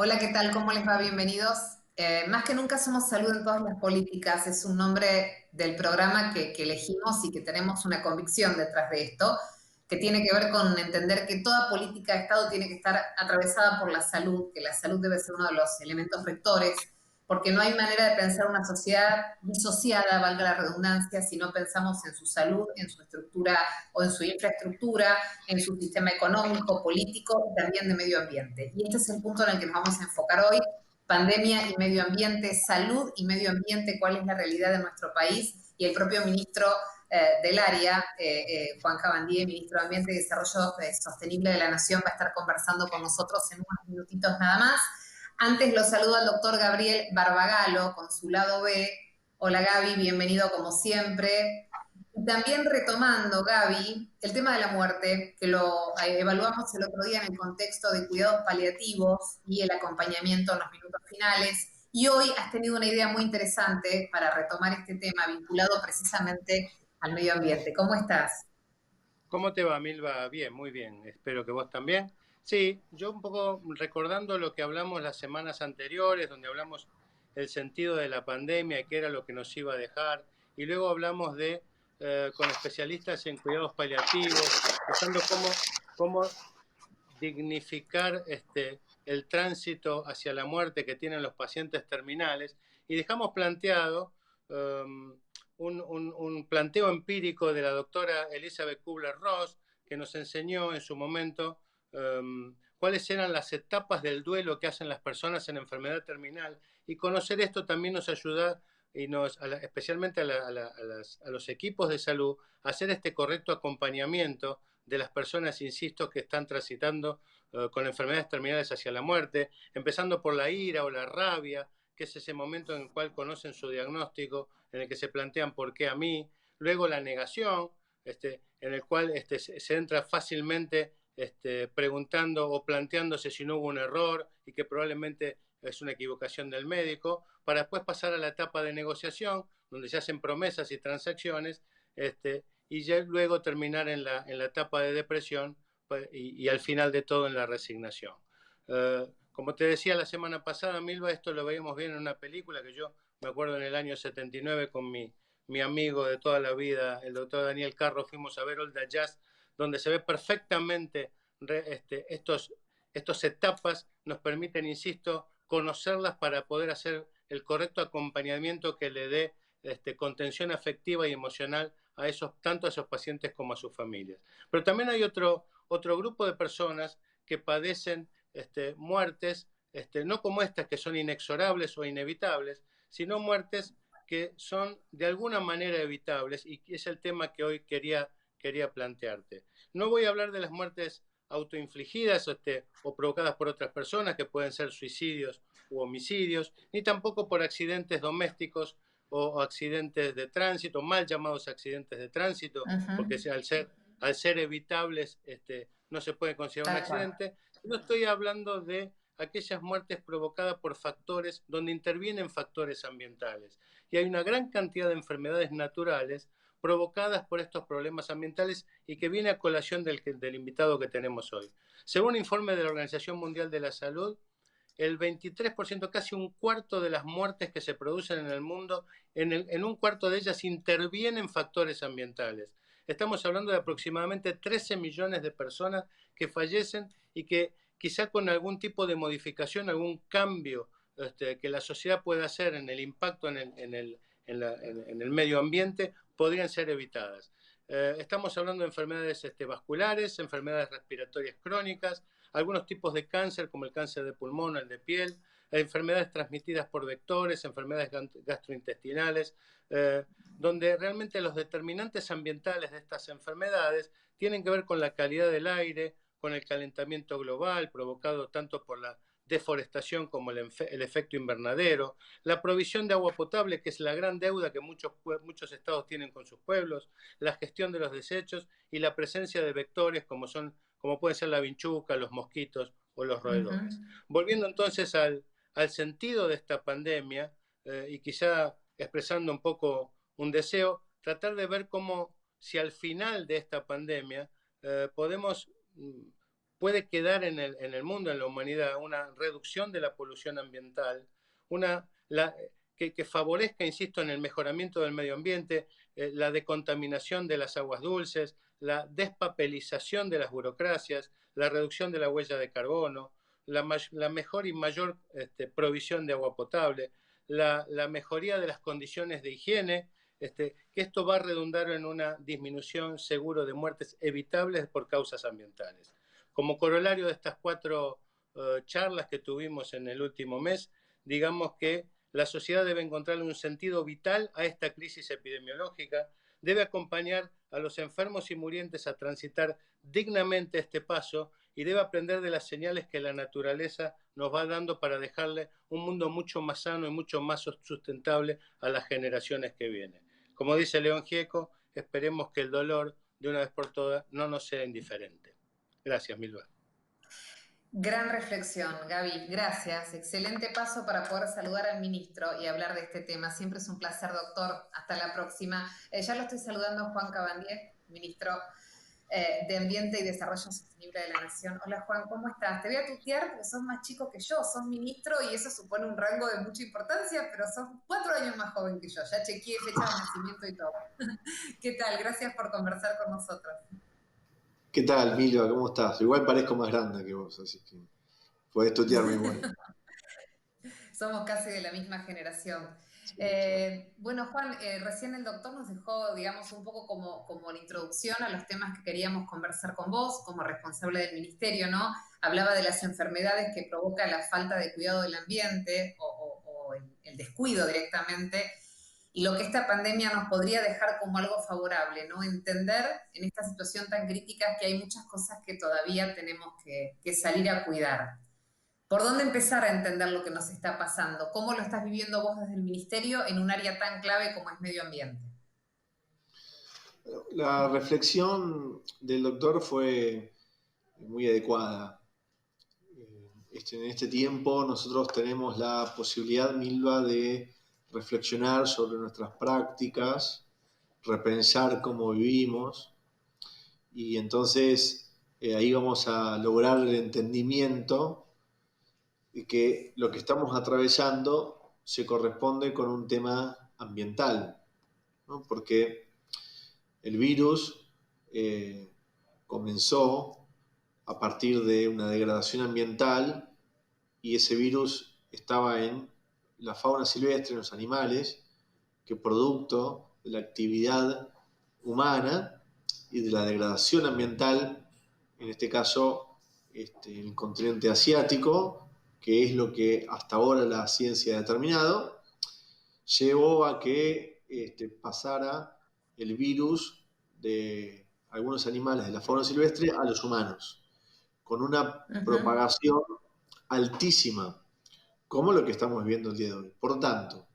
Hola, ¿qué tal? ¿Cómo les va? Bienvenidos. Más que nunca somos salud en todas las políticas. Es un nombre del programa que elegimos y que tenemos una convicción detrás de esto, que tiene que ver con entender que toda política de Estado tiene que estar atravesada por la salud, que la salud debe ser uno de los elementos rectores, porque no hay manera de pensar una sociedad disociada, valga la redundancia, si no pensamos en su salud, en su estructura o en su infraestructura, en su sistema económico, político y también de medio ambiente. Y este es el punto en el que nos vamos a enfocar hoy: pandemia y medio ambiente, salud y medio ambiente, cuál es la realidad de nuestro país. Y el propio ministro del área, Juan Cabandier, ministro de Ambiente y Desarrollo Sostenible de la Nación, va a estar conversando con nosotros en unos minutitos nada más. Antes lo saludo al doctor Gabriel Barbagalo, consulado B. Hola Gaby, bienvenido como siempre. Y también retomando, Gaby, el tema de la muerte, que lo evaluamos el otro día en el contexto de cuidados paliativos y el acompañamiento en los minutos finales. Y hoy has tenido una idea muy interesante para retomar este tema vinculado precisamente al medio ambiente. ¿Cómo estás? ¿Cómo te va, Milva? Bien, muy bien. Espero que vos también. Sí, yo un poco recordando lo que hablamos las semanas anteriores, donde hablamos el sentido de la pandemia y qué era lo que nos iba a dejar, y luego hablamos con especialistas en cuidados paliativos, buscando cómo dignificar el tránsito hacia la muerte que tienen los pacientes terminales, y dejamos planteado un planteo empírico de la doctora Elizabeth Kubler-Ross, que nos enseñó en su momento cuáles eran las etapas del duelo que hacen las personas en enfermedad terminal, y conocer esto también nos ayuda y especialmente a los equipos de salud, a hacer este correcto acompañamiento de las personas, insisto, que están transitando con enfermedades terminales hacia la muerte, empezando por la ira o la rabia, que es ese momento en el cual conocen su diagnóstico, en el que se plantean por qué a mí, luego la negación, en el cual se entra fácilmente preguntando o planteándose si no hubo un error y que probablemente es una equivocación del médico, para después pasar a la etapa de negociación, donde se hacen promesas y transacciones, y ya luego terminar en la etapa de depresión pues, y al final de todo en la resignación. Como te decía la semana pasada, Milva, esto lo veíamos bien en una película que yo me acuerdo en el año 79 con mi amigo de toda la vida, el doctor Daniel Carro, fuimos a ver Old Jazz, donde se ve perfectamente estos etapas, nos permiten, insisto, conocerlas para poder hacer el correcto acompañamiento que le dé contención afectiva y emocional a tanto a esos pacientes como a sus familias. Pero también hay otro grupo de personas que padecen muertes, no como estas que son inexorables o inevitables, sino muertes que son de alguna manera evitables, y es el tema que hoy quería plantearte. No voy a hablar de las muertes autoinfligidas o provocadas por otras personas, que pueden ser suicidios u homicidios, ni tampoco por accidentes domésticos o accidentes de tránsito, mal llamados accidentes de tránsito, Uh -huh. porque al ser evitables no se puede considerar un Tal cual. accidente. No estoy hablando de aquellas muertes provocadas por factores donde intervienen factores ambientales. Y hay una gran cantidad de enfermedades naturales provocadas por estos problemas ambientales y que viene a colación del invitado que tenemos hoy. Según un informe de la Organización Mundial de la Salud, el 23%, casi un cuarto de las muertes que se producen en el mundo, en un cuarto de ellas intervienen factores ambientales. Estamos hablando de aproximadamente 13 millones de personas que fallecen y que quizá con algún tipo de modificación, algún cambio que la sociedad pueda hacer en el impacto en el medio ambiente, podrían ser evitadas. Estamos hablando de enfermedades vasculares, enfermedades respiratorias crónicas, algunos tipos de cáncer como el cáncer de pulmón, el de piel, enfermedades transmitidas por vectores, enfermedades gastrointestinales, donde realmente los determinantes ambientales de estas enfermedades tienen que ver con la calidad del aire, con el calentamiento global provocado tanto por la deforestación como el efecto invernadero, la provisión de agua potable, que es la gran deuda que muchos estados tienen con sus pueblos, la gestión de los desechos y la presencia de vectores como pueden ser la vinchuca, los mosquitos o los Uh -huh. roedores. Volviendo entonces al sentido de esta pandemia, y quizá expresando un poco un deseo, tratar de ver cómo si al final de esta pandemia podemos puede quedar en el mundo, en la humanidad, una reducción de la polución ambiental, que favorezca, insisto, en el mejoramiento del medio ambiente, la decontaminación de las aguas dulces, la despapelización de las burocracias, la reducción de la huella de carbono, la mejor y mayor provisión de agua potable, la mejoría de las condiciones de higiene, que esto va a redundar en una disminución seguro de muertes evitables por causas ambientales. Como corolario de estas 4 charlas que tuvimos en el último mes, digamos que la sociedad debe encontrarle un sentido vital a esta crisis epidemiológica, debe acompañar a los enfermos y murientes a transitar dignamente este paso y debe aprender de las señales que la naturaleza nos va dando para dejarle un mundo mucho más sano y mucho más sustentable a las generaciones que vienen. Como dice León Gieco, esperemos que el dolor, de una vez por todas, no nos sea indiferente. Gracias, Milva. Gran reflexión, Gaby, gracias. Excelente paso para poder saludar al ministro y hablar de este tema. Siempre es un placer, doctor. Hasta la próxima. Ya lo estoy saludando a Juan Cabandier, ministro de Ambiente y Desarrollo Sostenible de la Nación. Hola, Juan, ¿cómo estás? Te voy a tutear porque sos más chico que yo, sos ministro y eso supone un rango de mucha importancia, pero sos 4 años más joven que yo. Ya chequeé fecha de nacimiento y todo. ¿Qué tal? Gracias por conversar con nosotros. ¿Qué tal, Milva? ¿Cómo estás? Igual parezco más grande que vos, así que podés tutearme igual. Somos casi de la misma generación. Sí, claro. Bueno, Juan, recién el doctor nos dejó, digamos, un poco como la introducción a los temas que queríamos conversar con vos, como responsable del ministerio, ¿no? Hablaba de las enfermedades que provoca la falta de cuidado del ambiente o el descuido directamente, y lo que esta pandemia nos podría dejar como algo favorable, ¿no? Entender en esta situación tan crítica que hay muchas cosas que todavía tenemos que salir a cuidar. ¿Por dónde empezar a entender lo que nos está pasando? ¿Cómo lo estás viviendo vos desde el ministerio en un área tan clave como es medio ambiente? La reflexión del doctor fue muy adecuada. En este tiempo nosotros tenemos la posibilidad, Milva, de reflexionar sobre nuestras prácticas, repensar cómo vivimos y entonces ahí vamos a lograr el entendimiento de que lo que estamos atravesando se corresponde con un tema ambiental, ¿no? Porque el virus comenzó a partir de una degradación ambiental y ese virus estaba en la fauna silvestre, en los animales, que producto de la actividad humana y de la degradación ambiental, en este caso en el continente asiático, que es lo que hasta ahora la ciencia ha determinado, llevó a que pasara el virus de algunos animales de la fauna silvestre a los humanos, con una propagación altísima, como lo que estamos viviendo el día de hoy. Por tanto,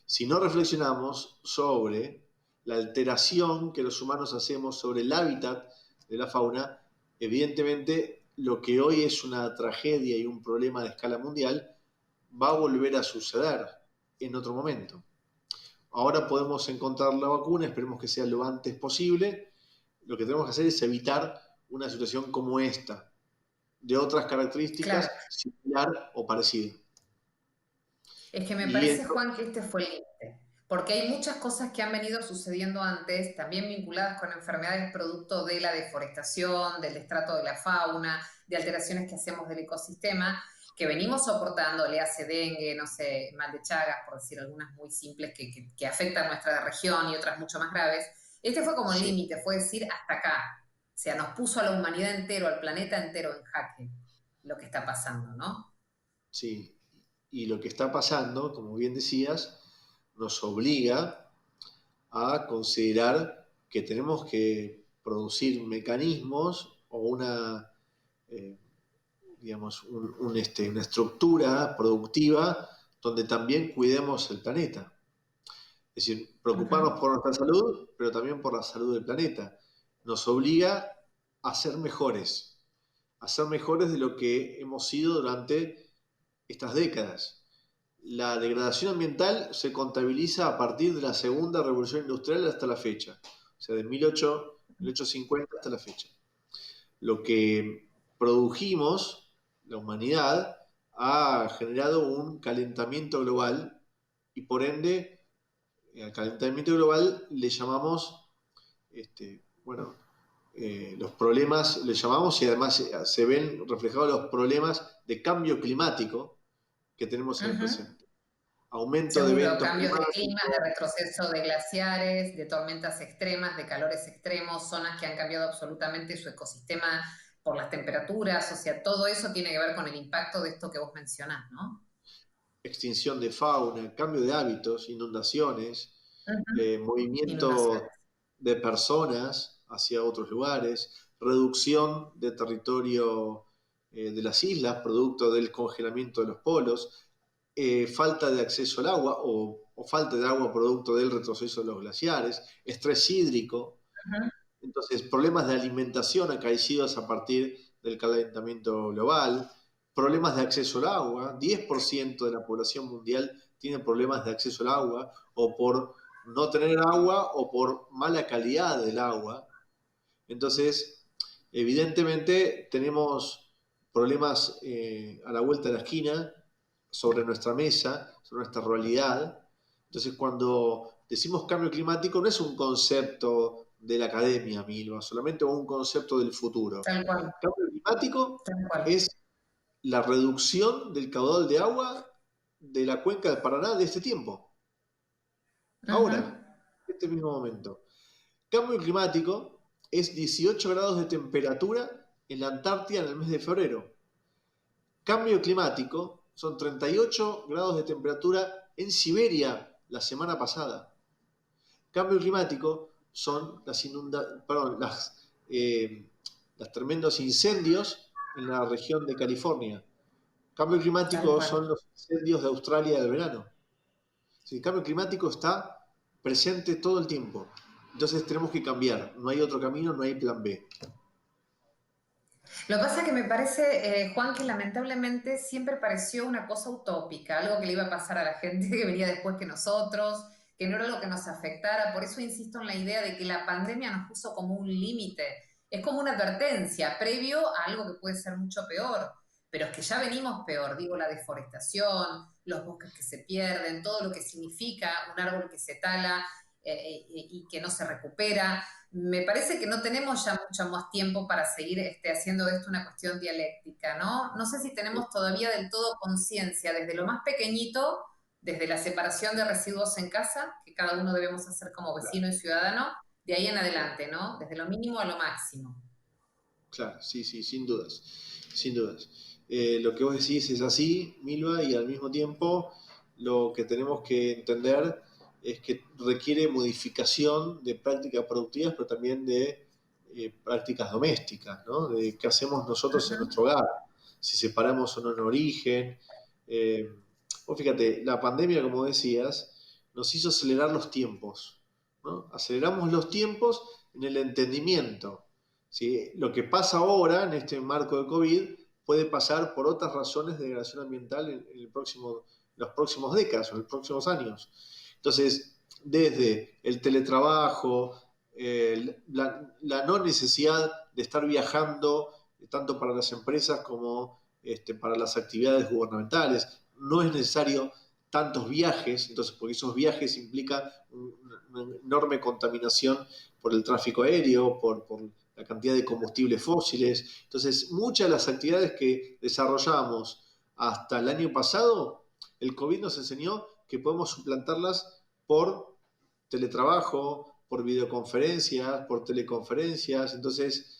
si no reflexionamos sobre la alteración que los humanos hacemos sobre el hábitat de la fauna, evidentemente lo que hoy es una tragedia y un problema de escala mundial va a volver a suceder en otro momento. Ahora podemos encontrar la vacuna, esperemos que sea lo antes posible. Lo que tenemos que hacer es evitar una situación como esta, de otras características, claro, similar o parecida. Es que me parece, Juan, que este fue el límite, porque hay muchas cosas que han venido sucediendo antes, también vinculadas con enfermedades producto de la deforestación, del destrato de la fauna, de alteraciones que hacemos del ecosistema, que venimos soportando, le hace dengue, no sé, mal de Chagas, por decir algunas muy simples que afectan nuestra región y otras mucho más graves. Este fue como el límite, fue decir hasta acá. O sea, nos puso a la humanidad entero, al planeta entero en jaque lo que está pasando, ¿no? Sí, y lo que está pasando, como bien decías, nos obliga a considerar que tenemos que producir mecanismos o una estructura productiva donde también cuidemos el planeta. Es decir, preocuparnos por nuestra salud, pero también por la salud del planeta. Nos obliga a ser mejores de lo que hemos sido durante estas décadas. La degradación ambiental se contabiliza a partir de la segunda revolución industrial hasta la fecha, o sea, de 1850 hasta la fecha. Lo que produjimos, la humanidad, ha generado un calentamiento global y por ende al calentamiento global le llamamos, bueno, los problemas, le llamamos y además se ven reflejados los problemas de cambio climático que tenemos en el presente. Aumento de Seguro, eventos cambios de climáticos. clima, de retroceso de glaciares, de tormentas extremas, de calores extremos, zonas que han cambiado absolutamente su ecosistema por las temperaturas, o sea, todo eso tiene que ver con el impacto de esto que vos mencionás, ¿no? Extinción de fauna, cambio de hábitos, inundaciones, movimiento Inundaciones. de personas hacia otros lugares, reducción de territorio de las islas, producto del congelamiento de los polos, falta de acceso al agua o falta de agua producto del retroceso de los glaciares, estrés hídrico, entonces problemas de alimentación acaecidos a partir del calentamiento global, problemas de acceso al agua, 10% de la población mundial tiene problemas de acceso al agua o por no tener agua o por mala calidad del agua. Entonces, evidentemente tenemos problemas a la vuelta de la esquina sobre nuestra mesa, sobre nuestra realidad. Entonces, cuando decimos cambio climático, no es un concepto de la academia, Milva, solamente un concepto del futuro. Tal cual, Cambio climático tal cual. es la reducción del caudal de agua de la cuenca del Paraná de este tiempo. Ahora, en este mismo momento. Cambio climático es 18 grados de temperatura en la Antártida en el mes de febrero. Cambio climático son 38 grados de temperatura en Siberia la semana pasada. Cambio climático son los tremendos incendios en la región de California. Cambio climático son los incendios de Australia del verano. El cambio climático está presente todo el tiempo. Entonces tenemos que cambiar. No hay otro camino, no hay plan B. Lo que pasa es que me parece, Juan, que lamentablemente siempre pareció una cosa utópica, algo que le iba a pasar a la gente que venía después que nosotros, que no era lo que nos afectara. Por eso insisto en la idea de que la pandemia nos puso como un límite. Es como una advertencia previo a algo que puede ser mucho peor. Pero es que ya venimos peor, digo, la deforestación, los bosques que se pierden, todo lo que significa un árbol que se tala y que no se recupera. Me parece que no tenemos ya mucho más tiempo para seguir haciendo de esto una cuestión dialéctica, ¿no? No sé si tenemos todavía del todo conciencia, desde lo más pequeñito, desde la separación de residuos en casa, que cada uno debemos hacer como vecino y ciudadano, de ahí en adelante, ¿no? Desde lo mínimo a lo máximo. Claro, sí, sin dudas, sin dudas. Lo que vos decís es así, Milva, y al mismo tiempo lo que tenemos que entender es que requiere modificación de prácticas productivas, pero también de prácticas domésticas, ¿no? De qué hacemos nosotros en nuestro hogar, si separamos o no en origen. Vos fíjate, la pandemia, como decías, nos hizo acelerar los tiempos, ¿no? Aceleramos los tiempos en el entendimiento. ¿Sí? Lo que pasa ahora en este marco de COVID puede pasar por otras razones de degradación ambiental en los próximos décadas o en los próximos años. Entonces, desde el teletrabajo, la no necesidad de estar viajando, tanto para las empresas como para las actividades gubernamentales, no es necesario tantos viajes, entonces, porque esos viajes implican una enorme contaminación por el tráfico aéreo, por la cantidad de combustibles fósiles. Entonces, muchas de las actividades que desarrollamos hasta el año pasado, el COVID nos enseñó que podemos suplantarlas por teletrabajo, por videoconferencias, por teleconferencias. Entonces,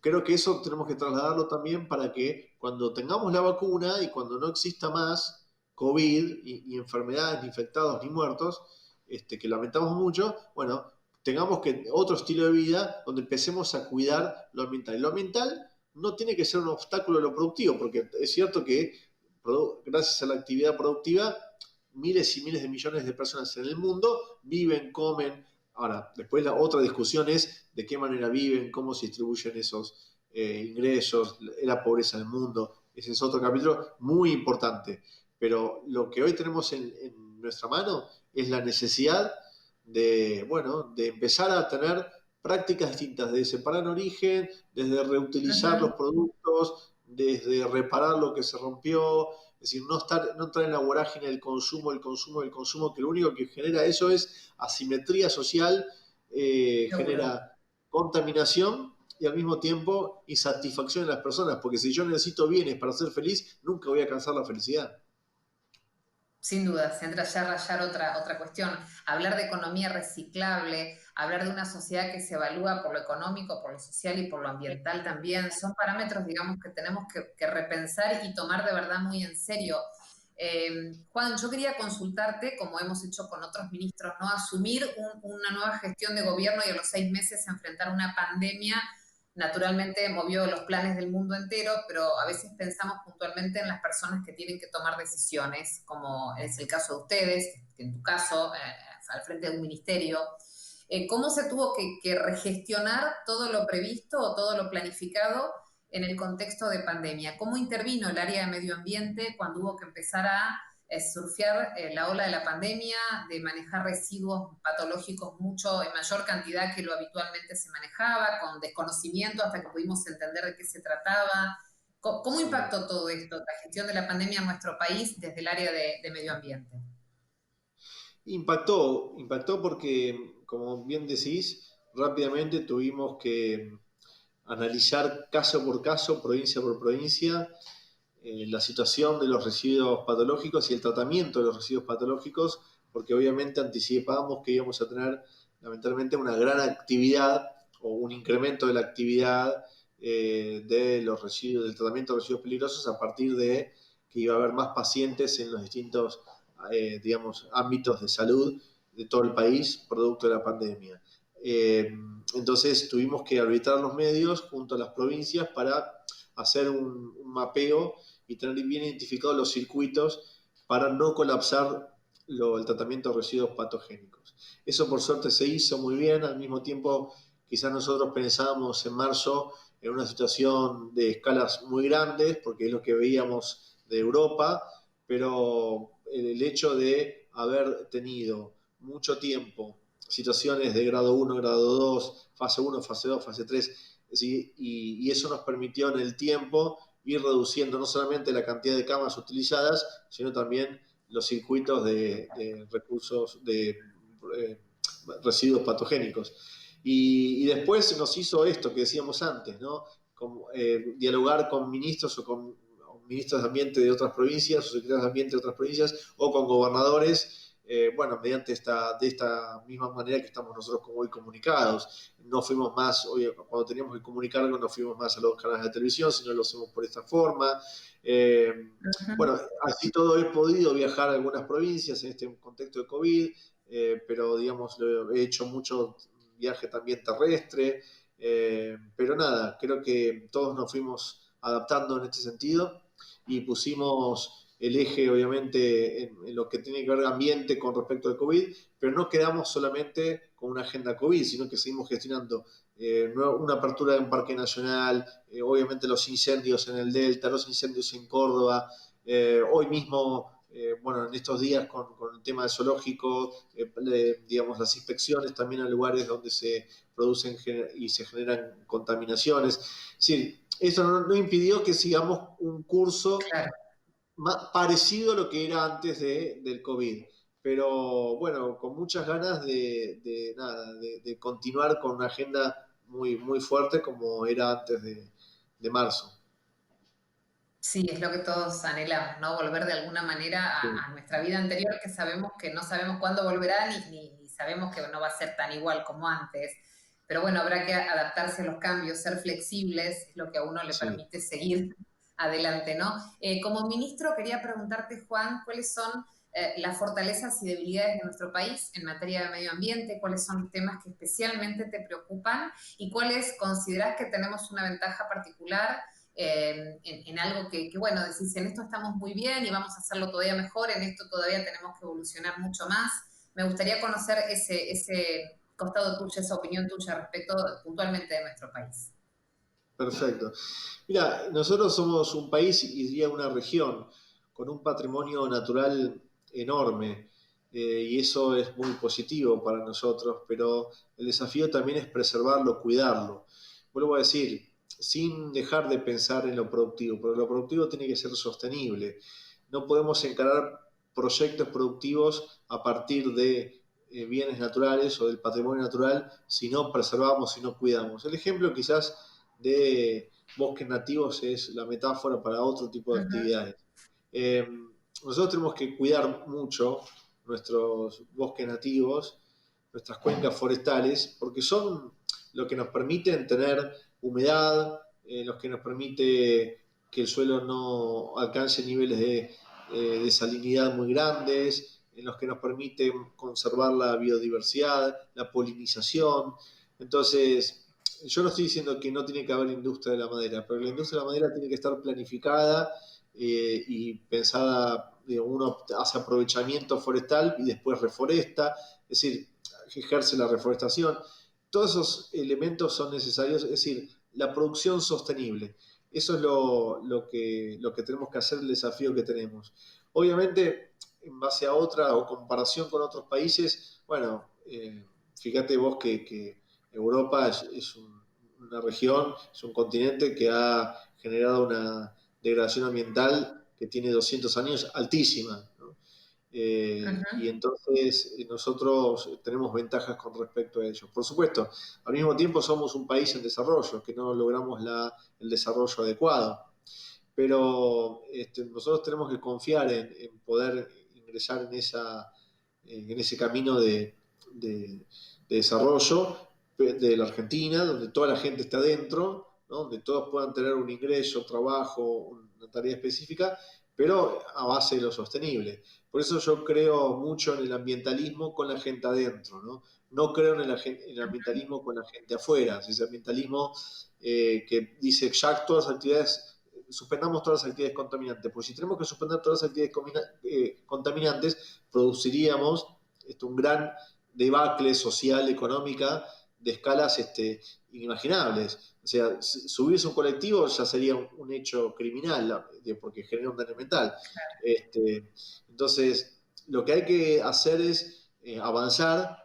creo que eso tenemos que trasladarlo también para que cuando tengamos la vacuna y cuando no exista más COVID y enfermedades, ni infectados, ni muertos, que lamentamos mucho, bueno, tengamos otro estilo de vida donde empecemos a cuidar lo ambiental. Y lo ambiental no tiene que ser un obstáculo a lo productivo, porque es cierto que gracias a la actividad productiva, miles y miles de millones de personas en el mundo viven, comen. Ahora, después la otra discusión es de qué manera viven, cómo se distribuyen esos ingresos, la pobreza en el mundo. Ese es otro capítulo muy importante. Pero lo que hoy tenemos en nuestra mano es la necesidad de empezar a tener prácticas distintas, desde separar en origen, desde reutilizar los productos, desde reparar lo que se rompió, es decir, no entrar en la vorágine del consumo, que lo único que genera eso es asimetría social, Seguro. genera contaminación y al mismo tiempo insatisfacción en las personas, porque si yo necesito bienes para ser feliz, nunca voy a alcanzar la felicidad. Sin duda, se entra ya a rayar otra cuestión. Hablar de economía reciclable, hablar de una sociedad que se evalúa por lo económico, por lo social y por lo ambiental también, son parámetros, digamos, que tenemos que repensar y tomar de verdad muy en serio. Juan, yo quería consultarte, como hemos hecho con otros ministros, ¿no? Asumir una nueva gestión de gobierno y a los 6 meses enfrentar una pandemia naturalmente movió los planes del mundo entero, pero a veces pensamos puntualmente en las personas que tienen que tomar decisiones, como es el caso de ustedes, que en tu caso, al frente de un ministerio. ¿Cómo se tuvo que regestionar todo lo previsto o todo lo planificado en el contexto de pandemia? ¿Cómo intervino el área de medio ambiente cuando hubo que empezar a surfear la ola de la pandemia, de manejar residuos patológicos mucho en mayor cantidad que lo habitualmente se manejaba, con desconocimiento hasta que pudimos entender de qué se trataba? ¿Cómo impactó todo esto, la gestión de la pandemia en nuestro país desde el área de medio ambiente? Impactó porque, como bien decís, rápidamente tuvimos que analizar caso por caso, provincia por provincia, la situación de los residuos patológicos y el tratamiento de los residuos patológicos, porque obviamente anticipábamos que íbamos a tener lamentablemente una gran actividad o un incremento de la actividad de los residuos, del tratamiento de residuos peligrosos a partir de que iba a haber más pacientes en los distintos, digamos, ámbitos de salud de todo el país producto de la pandemia. Entonces tuvimos que arbitrar los medios junto a las provincias para hacer un mapeo y tener bien identificados los circuitos para no colapsar el tratamiento de residuos patogénicos. Eso por suerte se hizo muy bien, al mismo tiempo quizás nosotros pensábamos en marzo en una situación de escalas muy grandes, porque es lo que veíamos de Europa, pero el hecho de haber tenido mucho tiempo situaciones de grado 1, grado 2, fase 1, fase 2, fase 3, ¿sí? Y eso nos permitió en el tiempo ir reduciendo no solamente la cantidad de camas utilizadas, sino también los circuitos de recursos, de residuos patogénicos. Y después nos hizo esto que decíamos antes, ¿no? Como, dialogar con ministros o con ministros de ambiente de otras provincias o secretarios de ambiente de otras provincias o con gobernadores, bueno, mediante de esta misma manera que estamos nosotros como hoy comunicados. No fuimos más, hoy, cuando teníamos que comunicar algo, no fuimos más a los canales de televisión, sino lo hacemos por esta forma. Bueno, así todo he podido viajar a algunas provincias en este contexto de COVID, pero digamos, he hecho mucho viaje también terrestre, pero nada, creo que todos nos fuimos adaptando en este sentido y pusimos el eje obviamente en lo que tiene que ver ambiente con respecto al COVID, pero no quedamos solamente con una agenda COVID, sino que seguimos gestionando una apertura de un parque nacional, obviamente los incendios en el Delta, los incendios en Córdoba, hoy mismo, bueno, en estos días con el tema del zoológico, digamos, las inspecciones también a lugares donde se producen y se generan contaminaciones. Es decir, eso no impidió que sigamos un curso Claro. parecido a lo que era antes del COVID. Pero bueno, con muchas ganas de continuar con una agenda muy, muy fuerte como era antes de marzo. Sí, es lo que todos anhelamos, ¿no? Volver de alguna manera Sí, a nuestra vida anterior, que sabemos que no sabemos cuándo volverá, ni sabemos que no va a ser tan igual como antes. Pero bueno, habrá que adaptarse a los cambios, ser flexibles, es lo que a uno le sí. permite seguir adelante, ¿no? Como ministro, quería preguntarte, Juan, ¿cuáles son las fortalezas y debilidades de nuestro país en materia de medio ambiente? ¿Cuáles son los temas que especialmente te preocupan? ¿Y cuáles consideras que tenemos una ventaja particular? En algo bueno, decís, en esto estamos muy bien y vamos a hacerlo todavía mejor, en esto todavía tenemos que evolucionar mucho más. Me gustaría conocer ese costado tuyo, esa opinión tuya respecto puntualmente de nuestro país. Perfecto. Mira, nosotros somos un país y diría una región con un patrimonio natural enorme. y eso es muy positivo para nosotros, pero el desafío también es preservarlo, cuidarlo. Vuelvo a decir, sin dejar de pensar en lo productivo, porque lo productivo tiene que ser sostenible. No podemos encarar proyectos productivos a partir de bienes naturales o del patrimonio natural si no preservamos, si no cuidamos. El ejemplo quizás de bosques nativos es la metáfora para otro tipo de actividades. Eh, Nosotros tenemos que cuidar mucho nuestros bosques nativos, nuestras cuencas forestales, porque son lo que nos permiten tener humedad, los que nos permite que el suelo no alcance niveles de salinidad muy grandes, en los que nos permiten conservar la biodiversidad, la polinización. Entonces, yo no estoy diciendo que no tiene que haber industria de la madera, pero la industria de la madera tiene que estar planificada y pensada, uno hace aprovechamiento forestal y después reforesta, es decir, ejerce la reforestación. Todos esos elementos son necesarios, es decir, la producción sostenible. Eso es lo que tenemos que hacer, el desafío que tenemos. Obviamente, en base a otra o comparación con otros países, bueno, fíjate vos que Europa una región, es un continente que ha generado una degradación ambiental que tiene 200 años altísima, ¿no? Y entonces nosotros tenemos ventajas con respecto a ellos. Por supuesto, al mismo tiempo somos un país en desarrollo, que no logramos el desarrollo adecuado, pero nosotros tenemos que confiar en poder ingresar en ese camino de desarrollo de la Argentina, donde toda la gente está dentro, ¿no? Donde todos puedan tener un ingreso, trabajo, una tarea específica, pero a base de lo sostenible. Por eso yo creo mucho en el ambientalismo con la gente adentro, ¿no? No creo en el ambientalismo con la gente afuera, ese ambientalismo que dice ya todas las actividades, suspendamos todas las actividades contaminantes, pues si tenemos que suspender todas las actividades contaminantes, produciríamos un gran debacle social, económica, de escalas inimaginables. O sea, subirse a un colectivo ya sería un hecho criminal, porque genera un daño ambiental. Entonces, lo que hay que hacer es avanzar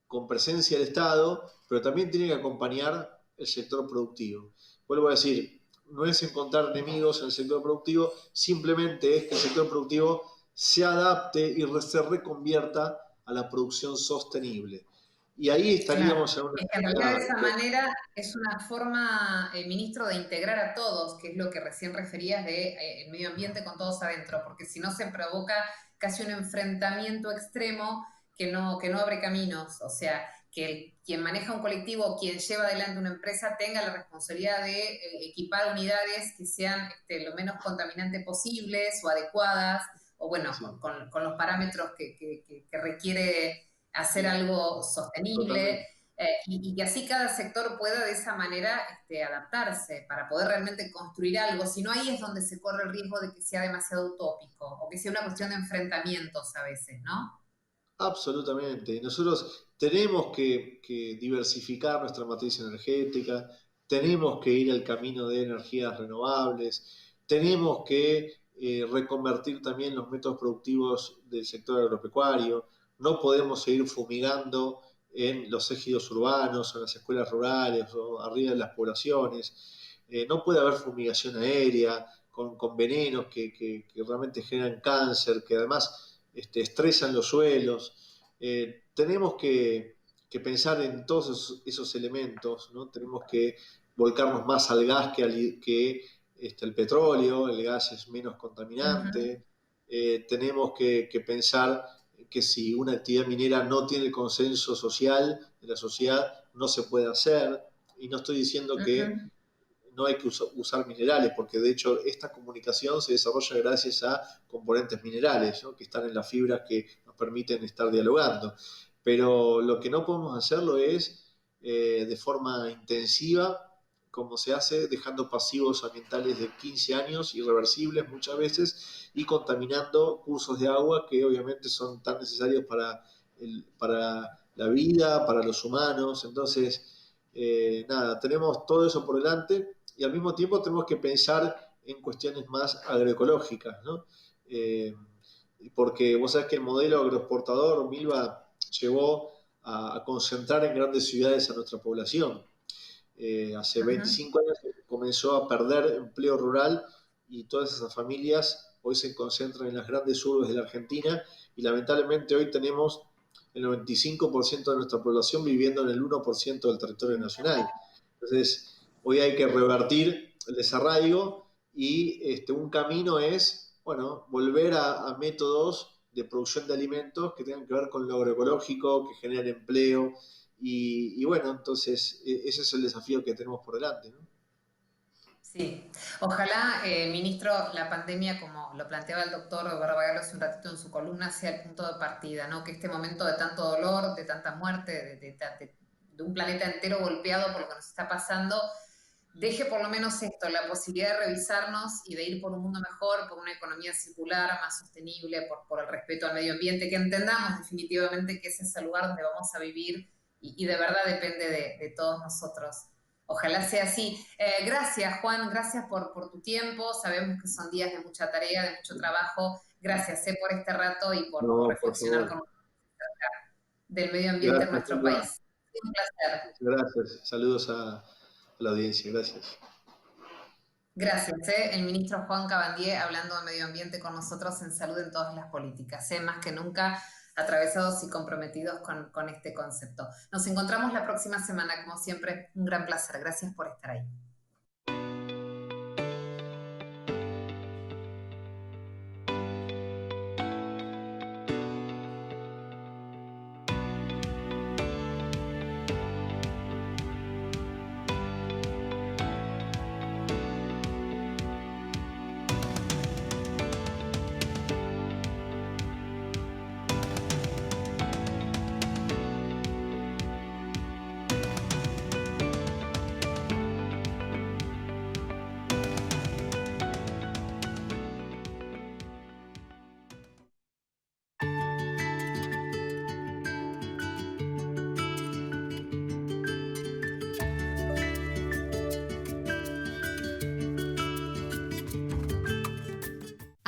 con presencia del Estado, pero también tiene que acompañar el sector productivo. Vuelvo a decir, no es encontrar enemigos en el sector productivo, simplemente es que el sector productivo se adapte y se reconvierta a la producción sostenible. Y ahí Claro, estaríamos en una... es que en realidad de esa manera es una forma, ministro, de integrar a todos, que es lo que recién referías de el medio ambiente con todos adentro, porque si no se provoca casi un enfrentamiento extremo que no abre caminos, o sea, quien maneja un colectivo o quien lleva adelante una empresa tenga la responsabilidad de equipar unidades que sean lo menos contaminantes posibles o adecuadas, o bueno, Sí, con los parámetros que requiere hacer algo sostenible, totalmente. y que así cada sector pueda de esa manera adaptarse para poder realmente construir algo. Si no, ahí es donde se corre el riesgo de que sea demasiado utópico o que sea una cuestión de enfrentamientos a veces, ¿no? Absolutamente. Nosotros tenemos que diversificar nuestra matriz energética, tenemos que ir al camino de energías renovables, tenemos que reconvertir también los métodos productivos del sector agropecuario, no podemos seguir fumigando en los ejidos urbanos, en las escuelas rurales o arriba de las poblaciones. No puede haber fumigación aérea con venenos que realmente generan cáncer, que además estresan los suelos. Tenemos que pensar en todos esos elementos, ¿no? Tenemos que volcarnos más al gas que el petróleo, el gas es menos Ujú. contaminante. Tenemos que pensar que si una actividad minera no tiene el consenso social de la sociedad, no se puede hacer. Y no estoy diciendo que Ujú. no hay que usar minerales, porque de hecho esta comunicación se desarrolla gracias a componentes minerales, ¿no? Que están en las fibras que nos permiten estar dialogando. Pero lo que no podemos hacerlo es de forma intensiva, como se hace, dejando pasivos ambientales de 15 años, irreversibles muchas veces, y contaminando cursos de agua que obviamente son tan necesarios para la vida, para los humanos. Entonces, nada, tenemos todo eso por delante y al mismo tiempo tenemos que pensar en cuestiones más agroecológicas, ¿no? Eh, porque vos sabés que el modelo agroexportador, Milva, llevó a concentrar en grandes ciudades a nuestra población. Hace 25 años comenzó a perder empleo rural y todas esas familias hoy se concentran en las grandes urbes de la Argentina y lamentablemente hoy tenemos el 95% de nuestra población viviendo en el 1% del territorio nacional. Entonces, hoy hay que revertir el desarraigo y un camino es, bueno, volver a métodos de producción de alimentos que tengan que ver con lo agroecológico, que generen empleo, y bueno, entonces ese es el desafío que tenemos por delante, ¿no? Sí, ojalá, ministro, la pandemia, como lo planteaba el doctor Barbagallo hace un ratito en su columna, sea el punto de partida, ¿no? Que este momento de tanto dolor, de tanta muerte, de un planeta entero golpeado por lo que nos está pasando, deje por lo menos esto, la posibilidad de revisarnos y de ir por un mundo mejor, por una economía circular, más sostenible, por el respeto al medio ambiente, que entendamos definitivamente que ese es el lugar donde vamos a vivir y de verdad depende de todos nosotros. Ojalá sea así. Gracias, Juan, gracias por tu tiempo. Sabemos que son días de mucha tarea, de mucho trabajo. Gracias por este rato y por reflexionar con nosotros del medio ambiente en nuestro país. Un placer. Gracias. Saludos a la audiencia. Gracias. Gracias. El ministro Juan Cabandier hablando de medio ambiente con nosotros en Salud en Todas las Políticas. Más que nunca atravesados y comprometidos con este concepto. Nos encontramos la próxima semana, como siempre, un gran placer. Gracias por estar ahí.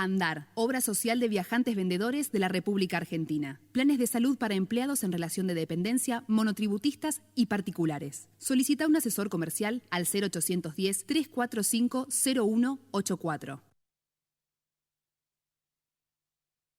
ANDAR, Obra Social de Viajantes Vendedores de la República Argentina. Planes de salud para empleados en relación de dependencia, monotributistas y particulares. Solicita un asesor comercial al 0810-345-0184.